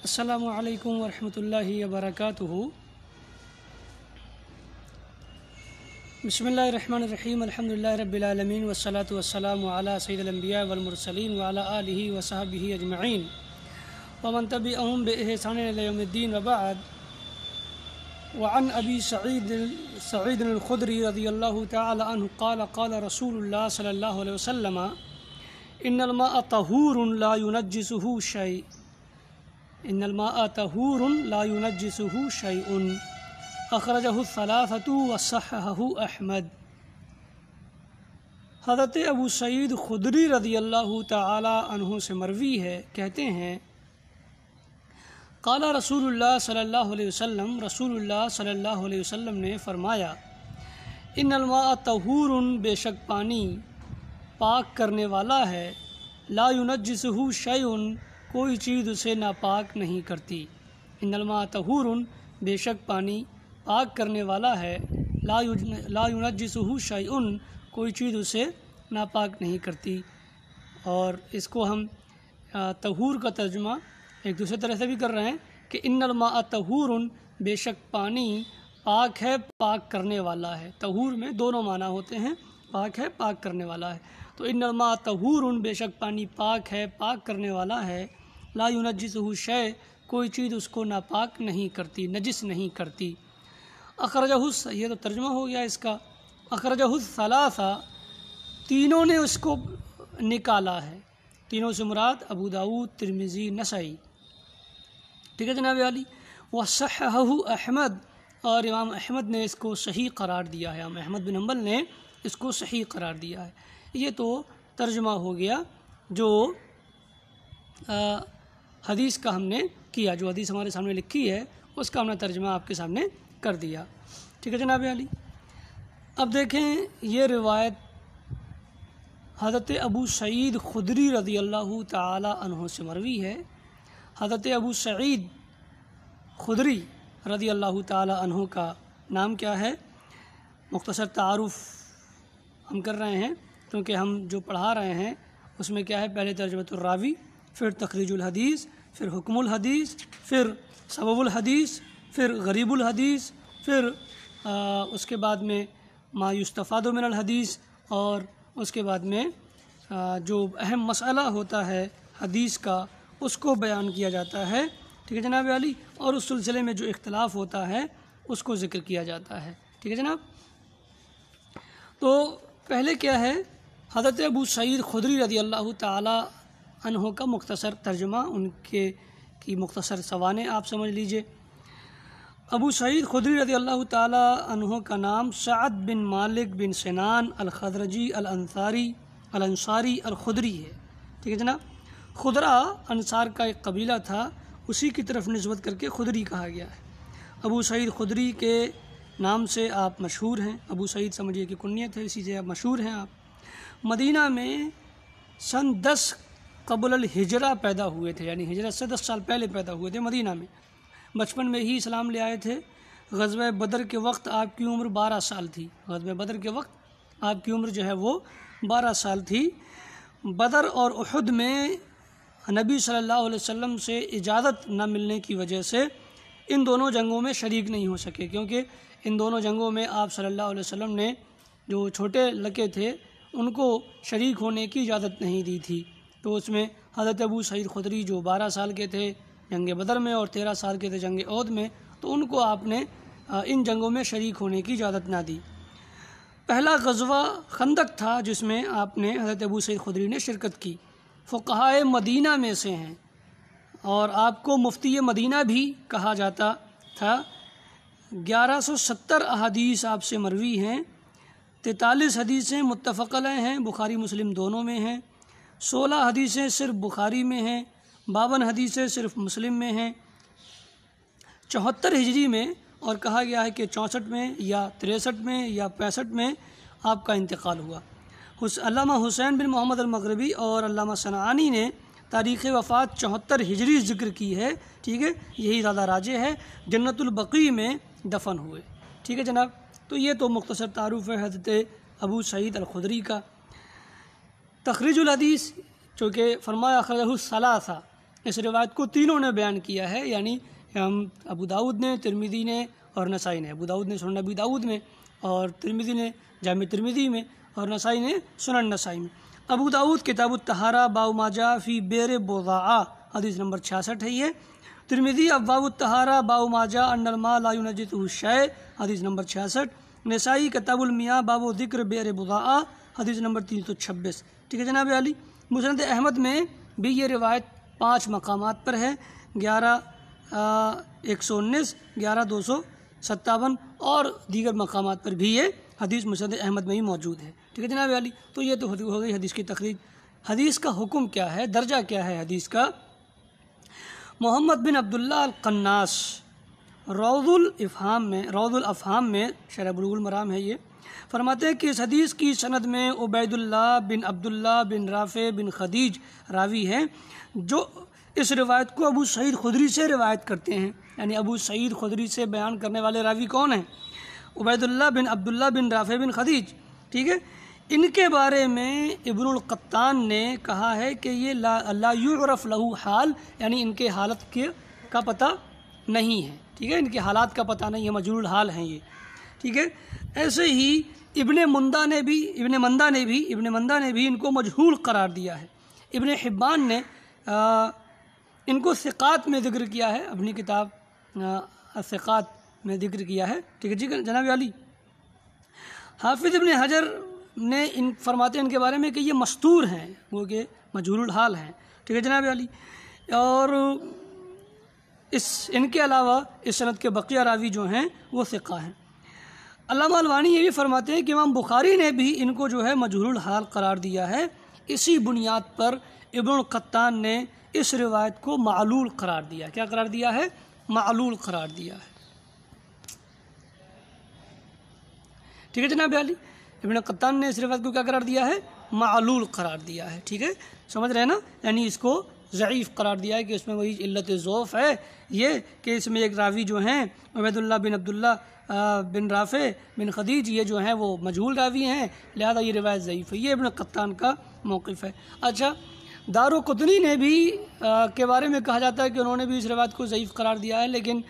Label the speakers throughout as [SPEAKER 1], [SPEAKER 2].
[SPEAKER 1] السلام علیکم ورحمۃ اللہ وبرکاتہ۔ بسم اللہ الرحمن الرحیم، الحمد للہ رب العالمین، والصلاة والسلام علی سید الانبیاء والمرسلین وعلی آلہ وصحبہ اجمعین ومن تبعہم بإحسان الی یوم الدین، وبعد۔ وعن ابی سعید الخدری رضی اللہ تعالی عنہ قال قال رسول اللہ صلی اللہ علیہ وسلم ان الماء طہور لا ينجسہ شیء ان الماء طہور لا ينجسہ شیء اخرجہ الثلاثۃ وصححہ احمد۔ حضرت ابو سعید خدری رضی اللہ تعالی عنہ سے مروی ہے، کہتے ہیں قال رسول اللہ صلی اللہ علیہ وسلم، رسول اللہ صلی اللہ علیہ وسلم نے فرمایا ان الماء طہور، بے شک پانی پاک کرنے والا ہے، لا ينجسہ شیء، کوئی چیز اسے ناپاک نہیں کرتی۔ ان الماء طہور، بے شک پانی پاک کرنے والا ہے، لا ينجسہ شیء، کوئی چیز اسے ناپاک نہیں کرتی۔ اور اس کو ہم طہور کا ترجمہ ایک دوسرے طرح سے بھی کر رہے ہیں کہ ان الماء طہور، بے شک پانی پاک ہے، پاک کرنے والا ہے۔ طہور میں دونوں معنی ہوتے ہیں، پاک ہے، پاک کرنے والا ہے۔ تو ان الماء طہور، بے شک پانی پاک ہے، پاک کرنے والا ہے، لا ينجسہ شیء، کوئی چیز اس کو ناپاک نہیں کرتی، نجس نہیں کرتی۔ اخرجہ، یہ تو ترجمہ ہو گیا اس کا۔ اخرجہ الثلاثہ، تینوں نے اس کو نکالا ہے۔ تینوں سے مراد ابو داؤد، ترمذی، نسائی، ٹھیک ہے جناب علی۔ وصححہ احمد، اور امام احمد نے اس کو صحیح قرار دیا ہے، امام احمد بن حنبل نے اس کو صحیح قرار دیا ہے۔ یہ تو ترجمہ ہو گیا جو حدیث کا ہم نے کیا، جو حدیث ہمارے سامنے لکھی ہے اس کا ہم نے ترجمہ آپ کے سامنے کر دیا، ٹھیک ہے جناب علی۔ اب دیکھیں، یہ روایت حضرت ابو سعید خدری رضی اللہ تعالی عنہ سے مروی ہے۔ حضرت ابو سعید خدری رضی اللہ تعالی عنہ کا نام کیا ہے؟ مختصر تعارف ہم کر رہے ہیں کیونکہ ہم جو پڑھا رہے ہیں اس میں کیا ہے، پہلے ترجمۃ الراوی، پھر تخریج الحدیث، پھر حکم الحدیث، پھر سبب الحدیث، پھر غریب الحدیث، پھر اس کے بعد میں ما یستفاد من الحدیث، اور اس کے بعد میں جو اہم مسئلہ ہوتا ہے حدیث کا اس کو بیان کیا جاتا ہے، ٹھیک ہے جناب علی، اور اس سلسلے میں جو اختلاف ہوتا ہے اس کو ذکر کیا جاتا ہے، ٹھیک ہے جناب۔ تو پہلے کیا ہے، حضرت ابو سعید خدری رضی اللہ تعالی عنہ کا مختصر ترجمہ، ان کی مختصر سوانح آپ سمجھ لیجئے۔ ابو سعید خدری رضی اللہ تعالی عنہ کا نام سعد بن مالک بن سنان الخزرجی الانصاری الخدری ہے، ٹھیک ہے جناب۔ خدرہ انصار کا ایک قبیلہ تھا، اسی کی طرف نسبت کر کے خدری کہا گیا ہے۔ ابو سعید خدری کے نام سے آپ مشہور ہیں، ابو سعید سمجھیے کہ کنیت ہے، اسی سے آپ مشہور ہیں۔ آپ مدینہ میں سن 10 قبل الہجرہ پیدا ہوئے تھے، یعنی ہجرت سے 10 سال پہلے پیدا ہوئے تھے مدینہ میں۔ بچپن میں ہی اسلام لے آئے تھے۔ غزوہ بدر کے وقت آپ کی عمر 12 سال تھی، غزوہ بدر کے وقت آپ کی عمر جو ہے وہ 12 سال تھی۔ بدر اور احد میں نبی صلی اللہ علیہ وسلم سے اجازت نہ ملنے کی وجہ سے ان دونوں جنگوں میں شریک نہیں ہو سکے، کیونکہ ان دونوں جنگوں میں آپ صلی اللہ علیہ وسلم نے جو چھوٹے لڑکے تھے ان کو شریک ہونے کی اجازت نہیں دی تھی۔ تو اس میں حضرت ابو سعید خدری جو 12 سال کے تھے جنگ بدر میں، اور 13 سال کے تھے جنگ احد میں، تو ان کو آپ نے ان جنگوں میں شریک ہونے کی اجازت نہ دی۔ پہلا غزوہ خندق تھا جس میں آپ نے حضرت ابو سعید خدری نے شرکت کی۔ فقہائے مدینہ میں سے ہیں اور آپ کو مفتی مدینہ بھی کہا جاتا تھا۔ 1170 احادیث آپ سے مروی ہیں، 43 حدیثیں متفق علیہ ہیں، بخاری مسلم دونوں میں ہیں، 16 حدیثیں صرف بخاری میں ہیں، 52 حدیثیں صرف مسلم میں ہیں۔ 74 ہجری میں، اور کہا گیا ہے کہ 64 میں یا 63 میں یا 65 میں آپ کا انتقال ہوا۔ علامہ حسین بن محمد المغربی اور علامہ صنعانی نے تاریخ وفات 74 ہجری ذکر کی ہے، ٹھیک ہے، یہی زیادہ راجح ہے۔ جنت البقیع میں دفن ہوئے، ٹھیک ہے جناب۔ تو یہ تو مختصر تعارف ہے حضرت ابو سعید الخدری کا۔ تخریج الحدیث، چونکہ فرمایا اخرجہ الثلاثہ، اس روایت کو تینوں نے بیان کیا ہے، یعنی ہم ابو داؤد نے، ترمذی نے اور نسائی نے۔ ابو داؤد نے سنن ابی داؤد میں، اور ترمذی نے جامع ترمذی میں، اور نسائی نے سنن نسائی میں۔ ابو داؤد کتاب الطہارہ باب ما جاء فی بئر بضاعہ حدیث نمبر 66 ہے یہ۔ ترمذی ابواب الطہارہ باب ما جاء ان الماء لا ينجسه الشیء حدیث نمبر 66۔ نسائی کتاب المیاہ باب ذکر بئر بضاعہ حدیث نمبر 326۔ ٹھیک ہے جناب علی۔ مسند احمد میں بھی یہ روایت 5 مقامات پر ہے، 11,119، 11,257 اور دیگر مقامات پر بھی یہ حدیث مسند احمد میں ہی موجود ہے۔ ٹھیک ہے جناب علی۔ تو یہ تو ہو گئی حدیث کی تخریج۔ حدیث کا حکم کیا ہے، درجہ کیا ہے حدیث کا؟ محمد بن عبداللہ القناس روض الافہام میں شرح بلوغ المرام ہے، یہ فرماتے ہیں کہ اس حدیث کی سند میں عبید اللہ بن عبداللہ بن رافع بن خدیج راوی ہیں، جو اس روایت کو ابو سعید خدری سے روایت کرتے ہیں۔ یعنی ابو سعید خدری سے بیان کرنے والے راوی کون ہیں؟ عبید اللہ بن عبداللہ بن رافع بن خدیج۔ ٹھیک ہے، ان کے بارے میں ابن القطان نے کہا ہے کہ یہ لا یعرف لہ حال، یعنی ان کے حالت کا پتہ نہیں ہے۔ ٹھیک ہے، ان کے حالات کا پتہ نہیں ہے، مجہول حال ہیں یہ۔ ٹھیک ہے، ایسے ہی ابن مندہ نے بھی ان کو مجہول قرار دیا ہے۔ ابن حبان نے ان کو ثقات میں ذکر کیا ہے، اپنی کتاب الثقات میں ذکر کیا ہے۔ ٹھیک ہے جناب علی۔ حافظ ابن حجر نے فرماتے ہیں ان کے بارے میں کہ یہ مستور ہیں، وہ کہ مجہول الحال ہیں۔ ٹھیک ہے جناب علی۔ اور ان کے علاوہ اس سند کے بقیہ راوی جو ہیں وہ ثقہ ہیں۔ علامہ الوانی یہ بھی فرماتے ہیں کہ امام بخاری نے بھی ان کو جو ہے مجہول الحال قرار دیا ہے۔ اسی بنیاد پر ابن القطان نے اس روایت کو معلول قرار دیا۔ کیا قرار دیا ہے؟ معلول قرار دیا ہے۔ ٹھیک ہے جناب علی۔ ابن القطان نے اس روایت کو کیا قرار دیا ہے؟ معلول قرار دیا ہے۔ ٹھیک ہے، سمجھ رہے ہیں نا؟ یعنی اس کو ضعیف قرار دیا ہے کہ اس میں وہی علت ضعف ہے، یہ کہ اس میں ایک راوی جو ہیں عبید اللہ بن عبداللہ بن رافع بن خدیج، یہ جو ہیں وہ مجہول راوی ہیں، لہذا یہ روایت ضعیف ہے۔ یہ ابن القطان کا موقف ہے۔ اچھا، دارقطنی نے بھی کے بارے میں کہا جاتا ہے کہ انہوں نے بھی اس روایت کو ضعیف قرار دیا ہے، لیکن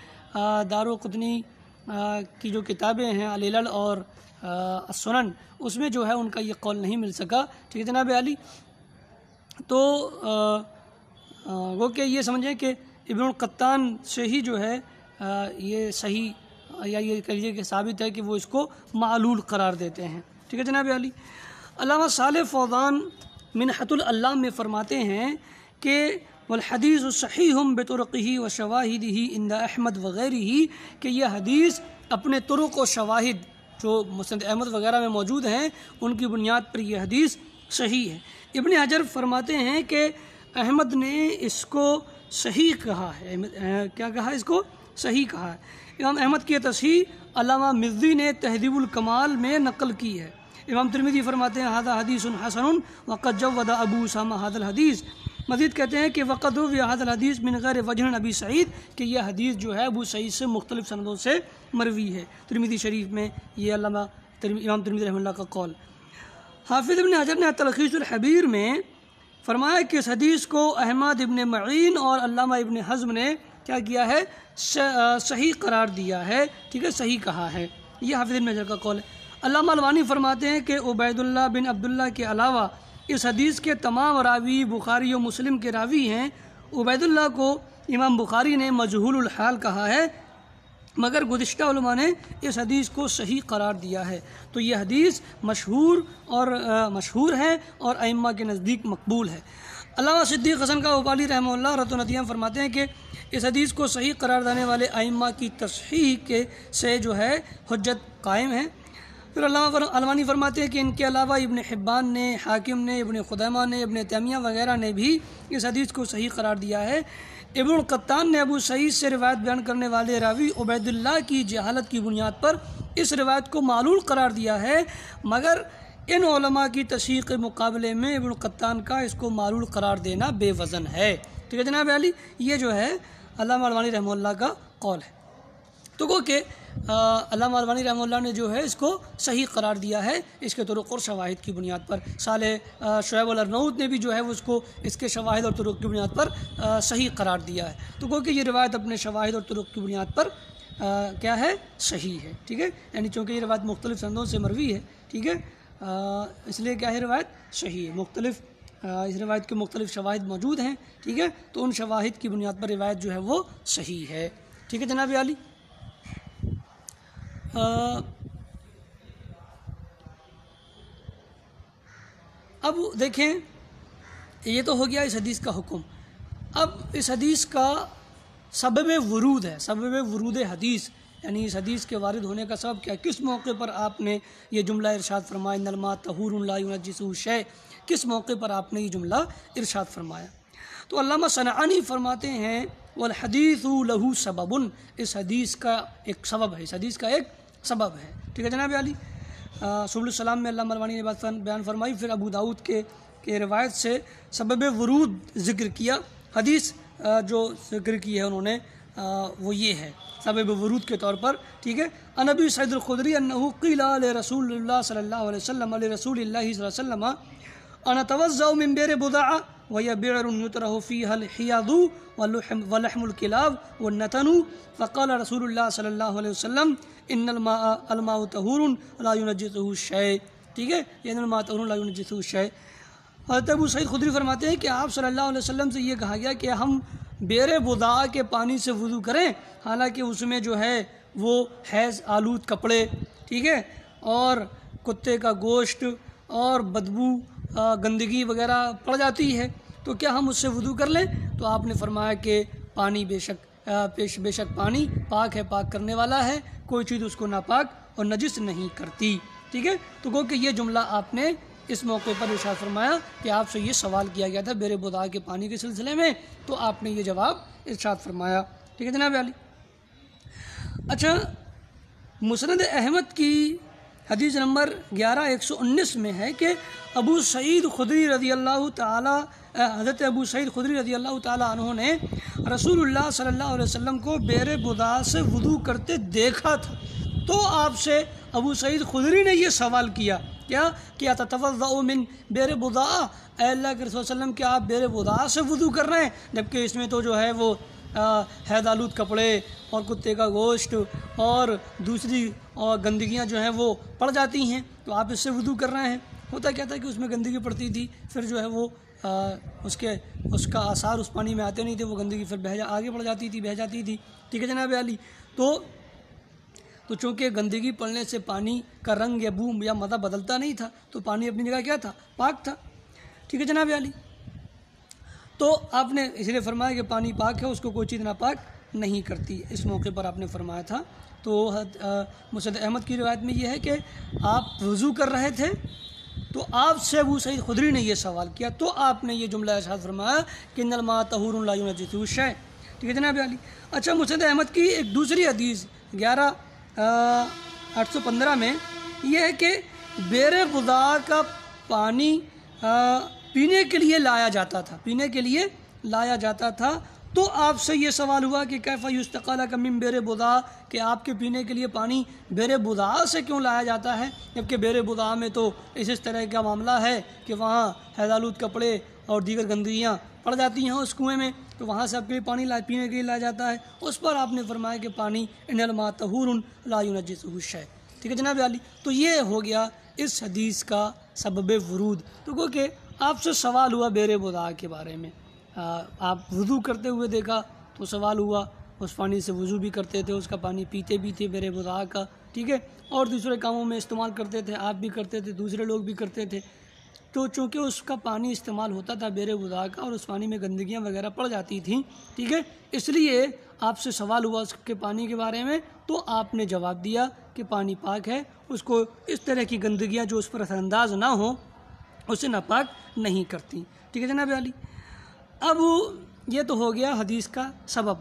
[SPEAKER 1] دارقطنی کی جو کتابیں ہیں العلل اور السنن، اس میں جو ہے ان کا یہ قول نہیں مل سکا۔ ٹھیک ہے جناب علی۔ تو وہ کہ یہ سمجھیں کہ ابن القطان سے ہی جو ہے یہ صحیح، یا یہ کہہ لیجیے کہ ثابت ہے کہ وہ اس کو معلول قرار دیتے ہیں۔ ٹھیک ہے جناب علی۔ علامہ صالح فوزان منحۃ العلام میں فرماتے ہیں کہ والحدیث صحیح بطرقہ وشواہدہ عند احمد وغیرہ، کہ یہ حدیث اپنے طرق و شواہد جو مسند احمد وغیرہ میں موجود ہیں ان کی بنیاد پر یہ حدیث صحیح ہے۔ ابن حجر فرماتے ہیں کہ احمد نے اس کو صحیح کہا ہے۔ کیا کہا؟ اس کو صحیح کہا ہے۔ امام احمد کی تصحیح علامہ مزی نے تہذیب الکمال میں نقل کی ہے۔ امام ترمذی فرماتے ہیں ھذا حدیث حسن وقد جود ابو اسامہ ھذا الحدیث۔ مزید کہتے ہیں کہ وقد روی ھذا الحدیث من غیر وجہ ابی سعید، کہ یہ حدیث جو ہے ابو سعید سے مختلف سندوں سے مروی ہے۔ ترمذی شریف میں یہ امام ترمذی رحمہ اللہ کا قول۔ حافظ ابن حجر نے تلخیص الحبیر میں فرمایا کہ اس حدیث کو احمد ابن معین اور علامہ ابن حزم نے کیا کیا ہے؟ صحیح قرار دیا ہے۔ ٹھیک ہے، صحیح کہا ہے۔ یہ حافظ ابن حجر کا قول ہے۔ علامہ الوانی فرماتے ہیں کہ عبید اللہ بن عبداللہ کے علاوہ اس حدیث کے تمام راوی بخاری و مسلم کے راوی ہیں۔ عبید اللہ کو امام بخاری نے مجہول الحال کہا ہے، مگر گزشتہ علماء نے اس حدیث کو صحیح قرار دیا ہے۔ تو یہ حدیث مشہور ہے اور ائمہ کے نزدیک مقبول ہے۔ علامہ صدیق حسن کا اوبالی رحمہ اللہ رت الندیہ فرماتے ہیں کہ اس حدیث کو صحیح قرار دینے والے ائمہ کی تصحیح سے جو ہے حجت قائم ہے۔ پھر علامہ الوانی فرماتے ہیں کہ ان کے علاوہ ابن حبان نے، حاکم نے، ابن خزیمہ نے، ابن تیمیہ وغیرہ نے بھی اس حدیث کو صحیح قرار دیا ہے۔ ابن القطان نے ابو سعید سے روایت بیان کرنے والے راوی عبید اللہ کی جہالت کی بنیاد پر اس روایت کو معلول قرار دیا ہے، مگر ان علماء کی تصحیح کے مقابلے میں ابن القطان کا اس کو معلول قرار دینا بے وزن ہے۔ ٹھیک ہے جناب علی، یہ جو ہے علامہ الوانی رحمہ اللہ کا قول ہے۔ تو گو کہ علامہ البانی رحمہ اللہ نے جو ہے اس کو صحیح قرار دیا ہے اس کے طرق اور شواہد کی بنیاد پر۔ صالح شعیب الارناؤوط نے بھی جو ہے اس کو اس کے شواہد اور طرق کی بنیاد پر صحیح قرار دیا ہے۔ تو گو کہ یہ روایت اپنے شواہد اور طرق کی بنیاد پر کیا ہے؟ صحیح ہے، ٹھیک ہے، یعنی چونکہ یہ روایت مختلف سندوں سے مروی ہے، ٹھیک ہے، اس لیے کیا ہے روایت صحیح ہے، مختلف اس روایت کے مختلف شواہد موجود ہیں، ٹھیک ہے، تو ان شواہد کی بنیاد پر روایت جو ہے وہ صحیح ہے، ٹھیک ہے جناب عالی۔ اب دیکھیں یہ تو ہو گیا اس حدیث کا حکم۔ اب اس حدیث کا سبب ورود ہے، سبب ورود حدیث، یعنی اس حدیث کے وارد ہونے کا سبب کیا، کس موقع پر آپ نے یہ جملہ ارشاد فرمایا ان الماء طہور لا ينجسہ شیء، کس موقع پر آپ نے یہ جملہ ارشاد فرمایا؟ تو علامہ صنعانی فرماتے ہیں والحدیث لہ سبب، اس حدیث کا ایک سبب ہے، اس حدیث کا ایک سبب ہے، ٹھیک ہے جناب علی۔ سبل السلام میں علامہ البانی نے بات بیان فرمائی، پھر ابو داؤد کے روایت سے سبب ورود ذکر کیا، حدیث جو ذکر کی ہے انہوں نے وہ یہ ہے سبب ورود کے طور پر، ٹھیک ہے۔ عن ابی سعید الخدری انہ قیل لرسول اللہ صلی اللہ علیہ وسلم لرسول اللہ صلی اللہ علیہ وسلم انا اتوضأ من بئر بضاعہ وهي بئر يطرح فيها الحياض ولحم الكلاب والنتن فقال رسول اللہ صلی اللہ علیہ وسلم ان الماء طہور لا ينجسہ شیء، ٹھیک ہے، ان الماء طہور لا ينجسہ شیء۔ حضرت ابو سعید خدری فرماتے ہیں کہ آپ صلی اللہ علیہ وسلم سے یہ کہا گیا کہ ہم بئر بضاعہ کے پانی سے وضو کریں، حالانکہ اس میں جو ہے وہ حیض آلود کپڑے، ٹھیک ہے، اور کتے کا گوشت اور بدبو گندگی وغیرہ پڑ جاتی ہے، تو کیا ہم اس سے وضو کر لیں؟ تو آپ نے فرمایا کہ پانی بے شک پانی پاک ہے، پاک کرنے والا ہے، کوئی چیز اس کو ناپاک اور نجس نہیں کرتی، ٹھیک ہے۔ تو گو کہ یہ جملہ آپ نے اس موقع پر ارشاد فرمایا کہ آپ سے یہ سوال کیا گیا تھا بئر بضاعہ کے پانی کے سلسلے میں، تو آپ نے یہ جواب ارشاد فرمایا، ٹھیک ہے جناب علی۔ اچھا، مسند احمد کی حدیث نمبر 11119 میں ہے کہ ابو سعید خدری رضی اللہ تعالی حضرت ابو سعید خدری رضی اللہ تعالی عنہ نے رسول اللہ صلی اللہ علیہ وسلم کو بئر بضاعہ سے وضو کرتے دیکھا تھا، تو آپ سے ابو سعید خدری نے یہ سوال کیا، کیا کہ اتتوضأ من بئر بضاعہ، اے اللہ کے رسول صلی اللہ علیہ وسلم کیا آپ بئر بضاعہ سے وضو کر رہے ہیں، جبکہ اس میں تو جو ہے وہ حیض آلود کپڑے اور کتے کا گوشت اور دوسری گندگیاں جو ہیں وہ پڑ جاتی ہیں، تو آپ اس سے وضو کر رہے ہیں۔ ہوتا کیا تھا کہ اس میں گندگی پڑتی تھی، پھر جو ہے وہ اس کا آثار اس پانی میں آتے نہیں تھے، وہ گندگی پھر آگے بڑھ جاتی تھی، بہہ جاتی تھی، ٹھیک ہے جناب علی۔ تو چونکہ گندگی پڑنے سے پانی کا رنگ یا بو یا مزہ بدلتا نہیں تھا، تو پانی اپنی جگہ کیا تھا؟ پاک تھا، ٹھیک ہے جناب علی۔ تو آپ نے اس لیے فرمایا کہ پانی پاک ہے، اس کو کوئی چیز ناپاک نہیں کرتی، اس موقع پر آپ نے فرمایا تھا۔ تو مسند احمد کی روایت میں یہ ہے کہ آپ وضو کر رہے تھے، تو آپ سے ابو سعید خدری نے یہ سوال کیا، تو آپ نے یہ جملہ ارشاد فرمایا کہ ان الماء طہور لا ينجسہ شیء، ٹھیک ہے جناب علی۔ اچھا، مسند احمد کی ایک دوسری حدیث 11815 میں یہ ہے کہ بئر بضاعہ کا پانی پینے کے لیے لایا جاتا تھا، تو آپ سے یہ سوال ہوا کہ کیف یستقی لک من بئر بضاعہ، کہ آپ کے پینے کے لیے پانی بئر بضاعہ سے کیوں لایا جاتا ہے، جبکہ بئر بضاعہ میں تو اس طرح کا معاملہ ہے کہ وہاں حیض آلود کپڑے اور دیگر گندگیاں پڑ جاتی ہیں اس کنویں میں، تو وہاں سے آپ کے لیے پانی پینے کے لیے لایا جاتا ہے۔ اس پر آپ نے فرمایا کہ پانی ان الماء طہور لا ينجسہ شیء، ٹھیک ہے جناب علی۔ تو یہ ہو گیا اس حدیث کا سبب ورود۔ تو گو کہ آپ سے سوال ہوا بئر بضاعہ کے بارے میں، آپ وضو کرتے ہوئے دیکھا تو سوال ہوا، اس پانی سے وضو بھی کرتے تھے، اس کا پانی پیتے بھی تھے بئر بضاعہ کا، ٹھیک ہے، اور دوسرے کاموں میں استعمال کرتے تھے، آپ بھی کرتے تھے، دوسرے لوگ بھی کرتے تھے، تو چونکہ اس کا پانی استعمال ہوتا تھا بئر بضاعہ کا اور اس پانی میں گندگیاں وغیرہ پڑ جاتی تھیں، ٹھیک ہے، اس لیے آپ سے سوال ہوا اس کے پانی کے بارے میں، تو آپ نے جواب دیا کہ پانی پاک ہے، اس کو اس طرح کی گندگیاں جو اس پر اثر انداز نہ ہوں اسے ناپاک نہیں کرتی، ٹھیک ہے جناب علی۔ اب یہ تو ہو گیا حدیث کا سبب۔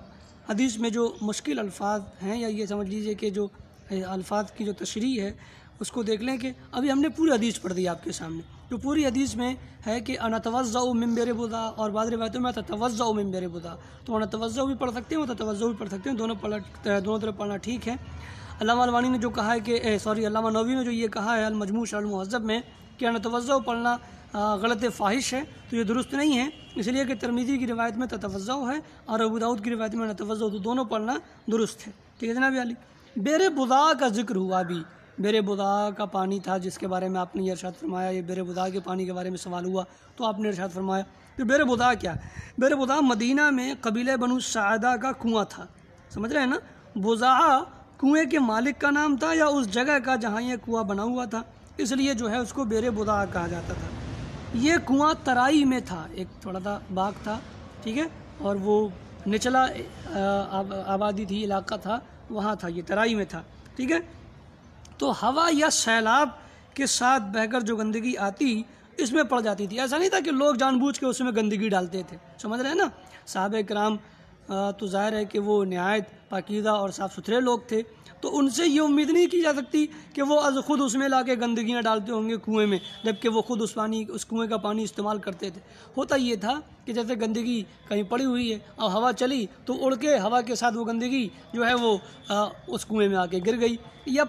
[SPEAKER 1] حدیث میں جو مشکل الفاظ ہیں، یا یہ سمجھ لیجئے کہ جو الفاظ کی جو تشریح ہے اس کو دیکھ لیں کہ ابھی ہم نے پوری حدیث پڑھ دی آپ کے سامنے. تو پوری حدیث میں ہے کہ انتوضأ من بئر بضاع، اور بعض روایتوں میں تتوضأ من بئر بضاع. تو انتوضأ بھی پڑھ سکتے ہیں اور تتوضأ بھی پڑھ سکتے ہیں، دونوں طرف پڑھنا ٹھیک ہے. علامہ البانی نے جو کہا ہے کہ علامہ نووی نے جو یہ کہا ہے المجموع شرح المہذب میں کہ انتوضأ پڑھنا غلط فاحش ہے، تو یہ درست نہیں ہے، اس لیے کہ ترمذی کی روایت میں تتوضأ ہے اور ابو داؤد کی روایت میں انتوضأ، تو دونوں پڑھنا درست ہے. ٹھیک ہے جناب علی. بئر بضاع کا ذکر ہوا بھی، بئر بضاع کا پانی تھا جس کے بارے میں آپ نے یہ ارشاد فرمایا، یہ بئر بضاع کے پانی کے بارے میں سوال ہوا تو آپ نے ارشاد فرمایا. تو بئر بضاع کیا ہے؟ بئر بضاع مدینہ میں قبیلہ بنو ساعدہ کا کنواں تھا. سمجھ رہے ہیں نا؟ بضاع کنویں کے مالک کا نام تھا یا اس جگہ کا جہاں یہ کنواں بنا ہوا تھا، اس لیے جو ہے اس کو بئر بضاع کہا جاتا تھا. یہ کنواں ترائی میں تھا، ایک تھوڑا سا باغ تھا، ٹھیک ہے، اور وہ نچلا آبادی تھی، علاقہ تھا، وہاں تھا، یہ ترائی میں تھا. ٹھیک ہے. تو ہوا یا سیلاب کے ساتھ بہہ کر جو گندگی آتی اس میں پڑ جاتی تھی. ایسا نہیں تھا کہ لوگ جان بوجھ کے اس میں گندگی ڈالتے تھے. سمجھ رہے ہیں نا؟ صحابہ کرام تو ظاہر ہے کہ وہ نہایت پاکیزہ اور صاف ستھرے لوگ تھے، تو ان سے یہ امید نہیں کی جا سکتی کہ وہ از خود اس میں لا کے گندگیاں ڈالتے ہوں گے کنویں میں، جبکہ وہ خود اس کنویں کا پانی استعمال کرتے تھے. ہوتا یہ تھا کہ جیسے گندگی کہیں پڑی ہوئی ہے اور ہوا چلی تو اڑ کے ہوا کے ساتھ وہ گندگی جو ہے وہ اس کنویں میں آ کے گر گئی، یا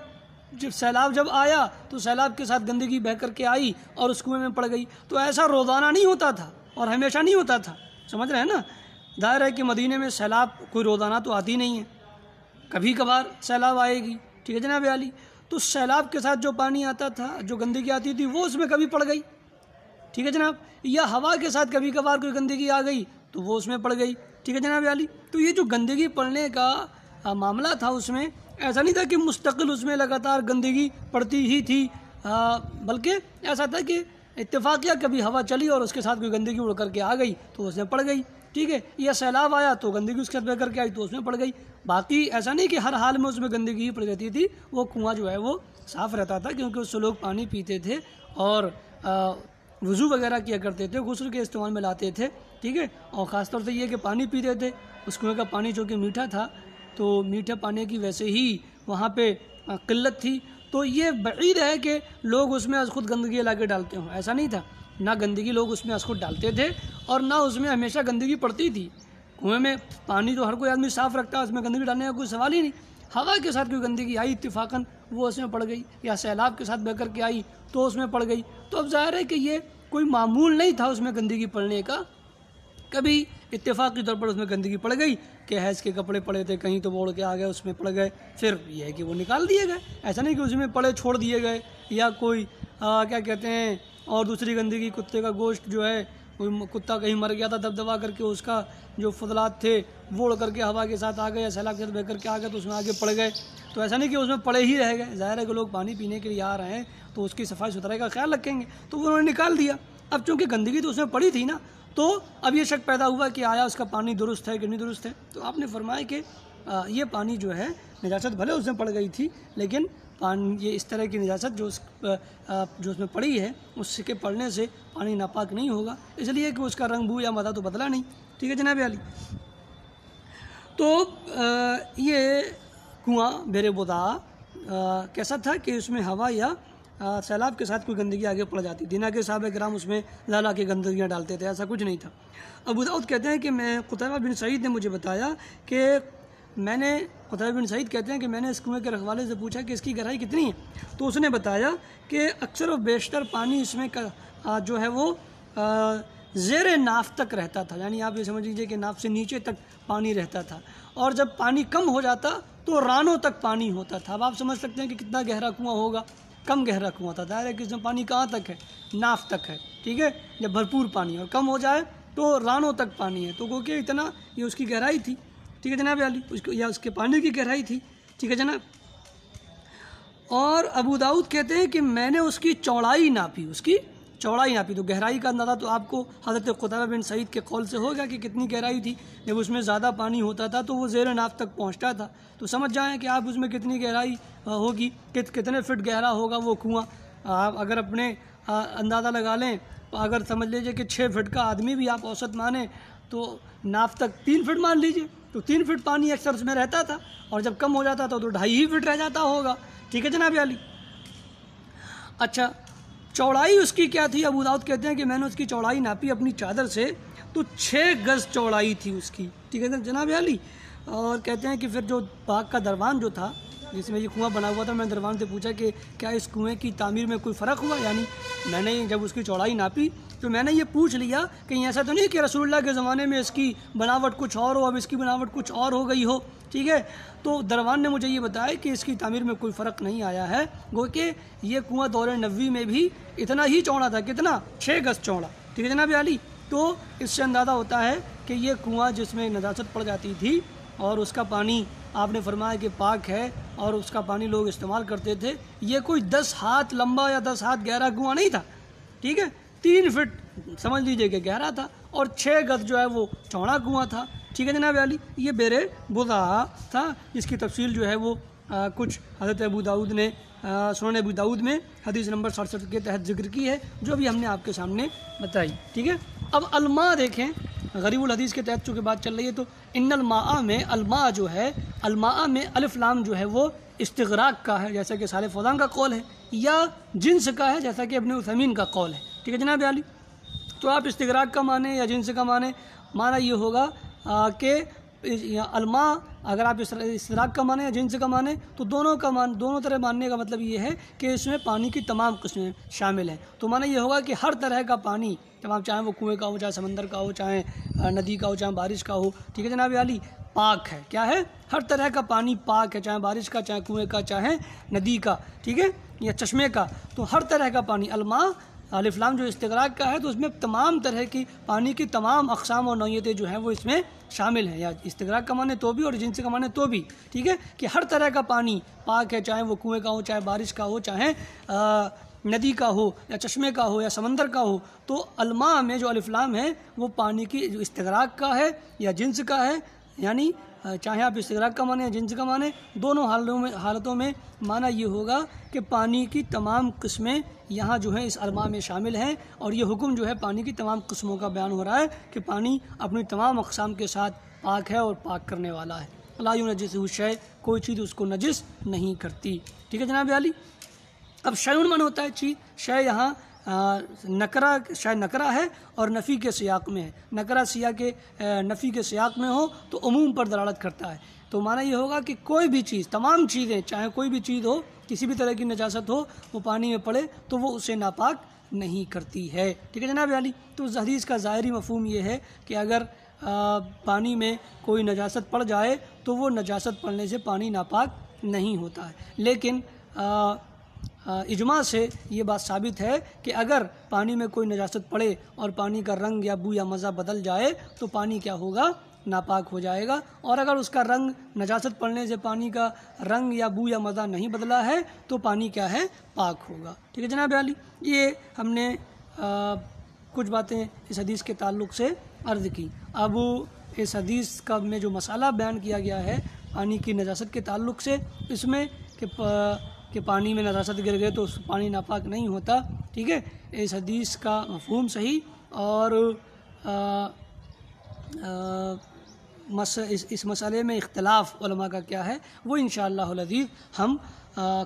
[SPEAKER 1] سیلاب جب آیا تو سیلاب کے ساتھ گندگی بہہ کر کے آئی اور اس کنویں میں پڑ گئی. تو ایسا روزانہ نہیں ہوتا تھا اور ہمیشہ نہیں ہوتا تھا. سمجھ رہے ہیں نا؟ ظاہر ہے کہ مدینے میں سیلاب کوئی روزانہ تو آتی نہیں ہے، کبھی کبھار سیلاب آئے گی. ٹھیک ہے جناب علی. تو سیلاب کے ساتھ جو پانی آتا تھا، جو گندگی آتی تھی، وہ اس میں کبھی پڑ گئی. ٹھیک ہے جناب. یا ہوا کے ساتھ کبھی کبھار کوئی گندگی آ گئی تو وہ اس میں پڑ گئی. ٹھیک ہے جناب علی. تو یہ جو گندگی پڑنے کا معاملہ تھا اس میں ایسا نہیں تھا کہ مستقل اس میں لگاتار گندگی پڑتی ہی تھی، بلکہ ایسا تھا کہ اتفاقیہ کبھی ہوا چلی اور اس کے ساتھ کوئی گندگی اڑ کر کے آ گئی تو اس میں پڑ گئی. ٹھیک ہے. یا سیلاب آیا تو گندگی اس کے ساتھ بہ کر کے آئی تو اس میں پڑ گئی. باقی ایسا نہیں کہ ہر حال میں اس میں گندگی ہی پڑ جاتی تھی. وہ کنواں جو ہے وہ صاف رہتا تھا کیونکہ اس سے لوگ پانی پیتے تھے اور وضو وغیرہ کیا کرتے تھے، غسل کے استعمال میں لاتے تھے. ٹھیک ہے. اور خاص طور سے یہ کہ پانی پیتے تھے. اس کنویں کا پانی جو کہ میٹھا تھا تو میٹھے پانی کی ویسے ہی وہاں پہ قلت تھی، تو یہ بعید ہے کہ لوگ اس میں از خود گندگی لا کے ڈالتے ہوں. ایسا نہیں تھا. نہ گندگی لوگ اس میں از خود ڈالتے تھے اور نہ اس میں ہمیشہ گندگی پڑتی تھی. کنویں میں پانی تو ہر کوئی آدمی صاف رکھتا ہے، اس میں گندگی ڈالنے کا کوئی سوال ہی نہیں. ہوا کے ساتھ کوئی گندگی آئی اتفاقاً وہ اس میں پڑ گئی، یا سیلاب کے ساتھ بہ کر کے آئی تو اس میں پڑ گئی. تو اب ظاہر ہے کہ یہ کوئی معمول نہیں تھا اس میں گندگی پڑنے کا. کبھی اتفاقی طور پر اس میں گندگی پڑ گئی کہ حیض کے کپڑے پڑے تھے کہیں تو وہ اڑ کے آ گئے، اس میں پڑ گئے، پھر یہ ہے کہ وہ نکال دیے گئے. ایسا نہیں کہ اس میں پڑے چھوڑ دیے گئے، یا کوئی کیا کہتے ہیں اور دوسری گندگی، کتے کا گوشت جو ہے، کوئی کتا کہیں مر گیا تھا دبدبا کر کے، اس کا جو فضلات تھے وہ اڑ کر کے ہوا کے ساتھ آ گئے یا سیلاب کے ساتھ بہ کر کے آ گئے تو اس میں آگے پڑ گئے. تو ایسا نہیں کہ اس میں پڑے ہی رہ گئے. ظاہر ہے کہ لوگ پانی پینے کے لیے آ رہے ہیں تو اس کی صفائی ستھرائی کا خیال رکھیں گے، تو وہ انہوں نے نکال دیا. اب چونکہ گندگی تو اس میں پڑی تھی نا، تو اب یہ شک پیدا ہوا کہ آیا اس کا پانی درست ہے کہ نہیں درست ہے. تو آپ نے فرمایا کہ یہ پانی جو ہے نجاست بھلے اس میں پڑ گئی تھی، لیکن یہ اس طرح کی نجاست جو اس میں پڑی ہے اس کے پڑنے سے پانی ناپاک نہیں ہوگا، اس لیے کہ اس کا رنگ بو یا مزہ تو بدلا نہیں. ٹھیک ہے جناب علی. تو یہ کنواں بئر بضاع کیسا تھا کہ اس میں ہوا یا سیلاب کے ساتھ کوئی گندگی آگے پڑ جاتی تھی، نہ کہ صحابہ کرام اس میں لا کے گندگیاں ڈالتے تھے، ایسا کچھ نہیں تھا. ابو داؤد کہتے ہیں کہ قتیبہ بن سعید نے مجھے بتایا کہ قتیبہ بن سعید کہتے ہیں کہ میں نے اس کنویں کے رکھوالے سے پوچھا کہ اس کی گہرائی کتنی ہے، تو اس نے بتایا کہ اکثر و بیشتر پانی اس میں جو ہے وہ زیر ناف تک رہتا تھا. یعنی آپ یہ سمجھ لیجیے کہ ناف سے نیچے تک پانی رہتا تھا، اور جب پانی کم ہو جاتا تو رانوں تک پانی ہوتا تھا. اب آپ سمجھ سکتے ہیں کہ کتنا گہرا کنواں ہوگا. کم گہرا کنواں تھا. ظاہر ہے کہ اس میں پانی کہاں تک ہے؟ ناف تک ہے. ٹھیک ہے. جب بھرپور پانی اور کم ہو جائے تو رانوں تک پانی ہے، تو گو کہ اتنا یہ اس کی گہرائی تھی. ٹھیک ہے جناب علی. یا اس کے پانی کی گہرائی تھی. ٹھیک ہے جناب. اور ابو داؤد کہتے ہیں کہ میں نے اس کی چوڑائی ناپی، تو گہرائی کا اندازہ تو آپ کو حضرت قتیبہ بن سعید کے قول سے ہوگا کہ کتنی گہرائی تھی. جب اس میں زیادہ پانی ہوتا تھا تو وہ زیر ناف تک پہنچتا تھا. تو سمجھ جائیں کہ آپ اس میں کتنی گہرائی ہوگی، کتنے فٹ گہرا ہوگا وہ کنواں. آپ اگر اپنے اندازہ لگا لیں، اگر سمجھ لیجیے کہ 6 فٹ کا آدمی بھی آپ اوسط مانیں تو ناف تک 3 فٹ مان لیجیے، تو 3 فٹ پانی اکثر اس میں رہتا تھا، اور جب کم ہو جاتا تھا تو 2.5 فٹ رہ جاتا ہوگا. ٹھیک ہے جناب علی. اچھا چوڑائی اس کی کیا تھی؟ ابو داؤد کہتے ہیں کہ میں نے اس کی چوڑائی ناپی اپنی چادر سے تو 6 گز چوڑائی تھی اس کی، ٹھیک ہے جناب عالی۔ اور کہتے ہیں کہ پھر جو باغ کا دروان جو تھا جس میں یہ کنواں بنا ہوا تھا، میں نے دروان سے پوچھا کہ کیا اس کنویں کی تعمیر میں کوئی فرق ہوا؟ یعنی میں نے جب اس کی چوڑائی ناپی تو میں نے یہ پوچھ لیا کہ ایسا تو نہیں کہ رسول اللہ کے زمانے میں اس کی بناوٹ کچھ اور ہو، اب اس کی بناوٹ کچھ اور ہو گئی ہو، ٹھیک ہے؟ تو دروان نے مجھے یہ بتایا کہ اس کی تعمیر میں کوئی فرق نہیں آیا ہے، گو کہ یہ کنواں دور نبوی میں بھی اتنا ہی چوڑا تھا، کتنا؟ 6 گز چوڑا، ٹھیک ہے جناب عالی۔ تو اس سے اندازہ ہوتا ہے کہ یہ کنواں جس میں نجاست پڑ جاتی تھی اور اس کا پانی آپ نے فرمایا کہ پاک ہے اور اس کا پانی لوگ استعمال کرتے تھے، یہ کوئی 10 ہاتھ لمبا یا 10 ہاتھ گہرا کنواں نہیں تھا، ٹھیک ہے؟ 3 فٹ سمجھ لیجئے کہ گہرا تھا اور 6 گز جو ہے وہ چوڑا کنواں تھا، ٹھیک ہے جناب عالی۔ یہ بیر بضاعہ تھا، جس کی تفصیل جو ہے وہ کچھ حضرت ابو داؤد نے سنن ابو داؤد میں حدیث نمبر 67 کے تحت ذکر کی ہے، جو بھی ہم نے آپ کے سامنے بتائی، ٹھیک ہے؟ اب الماء دیکھیں، غریب الحدیث کے تحت چونکہ بات چل رہی ہے تو ان الماء میں الماء جو ہے، الماء میں الف لام جو ہے وہ استغراق کا ہے جیسا کہ صالح فوزان کا قول ہے، یا جنس کا ہے جیسا کہ ابن عثیمین کا قول ہے، ٹھیک ہے جناب عالی۔ تو آپ استغراق کا معنی یا جنس کا معنی یہ ہوگا کہ الماء اگر آپ استغراق کا معنی یا جنس کا معنی تو دونوں طرح ماننے کا مطلب یہ ہے کہ اس میں پانی کی تمام قسمیں شامل ہیں، تو معنی یہ ہوگا کہ ہر طرح کا پانی تمام، چاہے وہ کنویں کا ہو، چاہے سمندر کا ہو، چاہے ندی کا ہو، چاہے بارش کا ہو، ٹھیک ہے جناب عالی، پاک ہے۔ کیا ہے؟ ہر طرح کا پانی پاک ہے، چاہے بارش کا، چاہے کنویں کا، چاہے ندی کا، ٹھیک ہے، یا چشمے کا، تو ہر طرح کا پانی الماء الف لام جو استغراق کا ہے تو اس میں تمام طرح کی پانی کی تمام اقسام اور نوعیتیں جو ہیں وہ اس میں شامل ہیں، یا استغراق کا معنی تو بھی اور جنس کا معنی تو بھی، ٹھیک ہے، کہ ہر طرح کا پانی پاک ہے، چاہے وہ کنویں کا ہو، چاہے بارش کا ہو، چاہے ندی کا ہو یا چشمے کا ہو یا سمندر کا ہو۔ تو الماء میں جو الف لام ہے وہ پانی کی جو استغراق کا ہے یا جنس کا ہے، یعنی چاہے آپ استغراق کا معنی یا جنس کا معنی، دونوں حالتوں میں معنی یہ ہوگا کہ پانی کی تمام قسمیں یہاں جو ہیں اس الماء میں شامل ہیں، اور یہ حکم جو ہے پانی کی تمام قسموں کا بیان ہو رہا ہے کہ پانی اپنی تمام اقسام کے ساتھ پاک ہے اور پاک کرنے والا ہے، لا ینجسہ شیء، کوئی چیز اس کو نجس نہیں کرتی، ٹھیک ہے جناب عالی۔ اب شیء من ہوتا ہے چیز، شیء یہاں نکرہ ہے اور نفی کے سیاق میں ہے، نکرہ نفی کے سیاق میں ہو تو عموم پر دلالت کرتا ہے، تو معنی یہ ہوگا کہ کوئی بھی چیز، تمام چیزیں، چاہے کوئی بھی چیز ہو، کسی بھی طرح کی نجاست ہو، وہ پانی میں پڑے تو وہ اسے ناپاک نہیں کرتی ہے، ٹھیک ہے جناب عالی۔ تو اس حدیث کا ظاہری مفہوم یہ ہے کہ اگر پانی میں کوئی نجاست پڑ جائے تو وہ نجاست پڑنے سے پانی ناپاک نہیں ہوتا ہے، لیکن اجماع سے یہ بات ثابت ہے کہ اگر پانی میں کوئی نجاست پڑے اور پانی کا رنگ یا بو یا مزہ بدل جائے تو پانی کیا ہوگا؟ ناپاک ہو جائے گا، اور اگر اس کا رنگ، نجاست پڑنے سے پانی کا رنگ یا بو یا مزہ نہیں بدلا ہے تو پانی کیا ہے؟ پاک ہوگا، ٹھیک ہے جناب عالی۔ یہ ہم نے کچھ باتیں اس حدیث کے تعلق سے عرض کی۔ اب اس حدیث کا میں جو مسئلہ بیان کیا گیا ہے پانی کی نجاست کے تعلق سے، اس میں کہ پانی میں نجاست گر گئے تو پانی ناپاک نہیں ہوتا، ٹھیک ہے، اس حدیث کا مفہوم صحیح اور اس مسئلے میں اختلاف علماء کا کیا ہے وہ انشاءاللہ العزیز ہم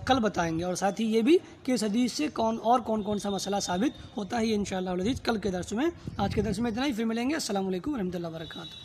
[SPEAKER 1] کل بتائیں گے، اور ساتھ ہی یہ بھی کہ اس حدیث سے کون سا مسئلہ ثابت ہوتا ہے یہ انشاءاللہ العزیز کل کے درس میں۔ آج کے درس میں اتنا ہی، پھر ملیں گے، السلام علیکم ورحمۃ اللہ وبرکاتہ۔